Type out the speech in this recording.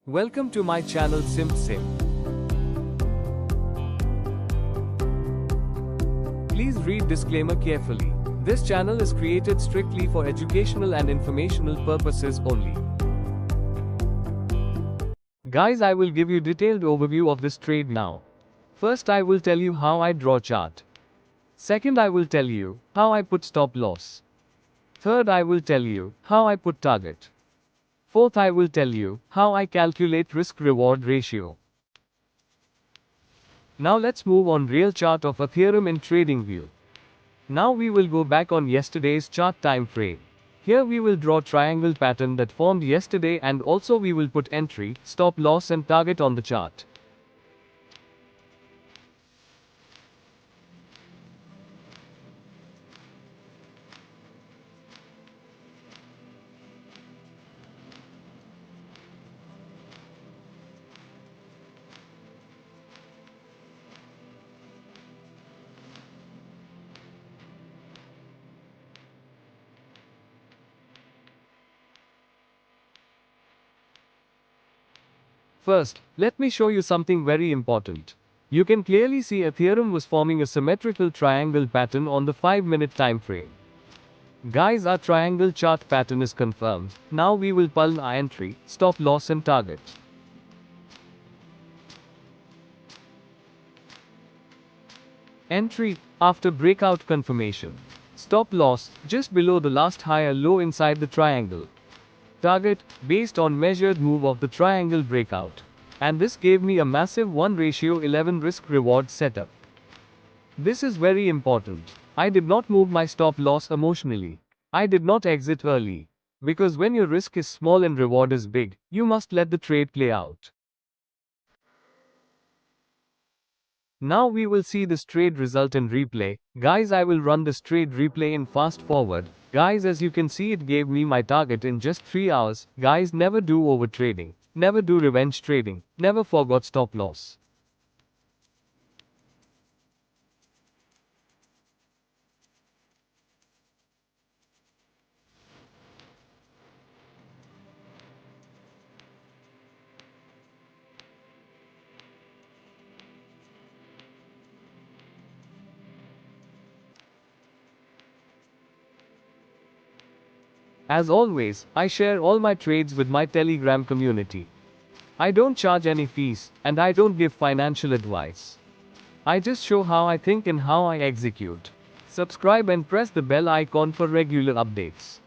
Welcome to my channel Sim. Please read disclaimer carefully. This channel is created strictly for educational and informational purposes only. Guys, I will give you detailed overview of this trade now. First, I will tell you how I draw chart. Second, I will tell you how I put stop loss. Third, I will tell you how I put target. Fourth, I will tell you how I calculate risk-reward ratio. Now let's move on real chart of Ethereum in trading view. Now we will go back on yesterday's chart time frame. Here we will draw triangle pattern that formed yesterday, and also we will put entry, stop loss and target on the chart. First, let me show you something very important. You can clearly see Ethereum was forming a symmetrical triangle pattern on the 5-minute time frame. Guys, our triangle chart pattern is confirmed. Now we will pull our entry, stop loss and target. Entry, after breakout confirmation. Stop loss, just below the last higher low inside the triangle. Target, based on measured move of the triangle breakout. And this gave me a massive 1:11 risk-reward setup. This is very important. I did not move my stop loss emotionally. I did not exit early. Because when your risk is small and reward is big, you must let the trade play out. Now we will see this trade result in replay. Guys, I will run this trade replay in fast forward. Guys, as you can see, it gave me my target in just 3 hours. Guys, never do over trading. Never do revenge trading. Never forget stop loss. As always, I share all my trades with my Telegram community. I don't charge any fees, and I don't give financial advice. I just show how I think and how I execute. Subscribe and press the bell icon for regular updates.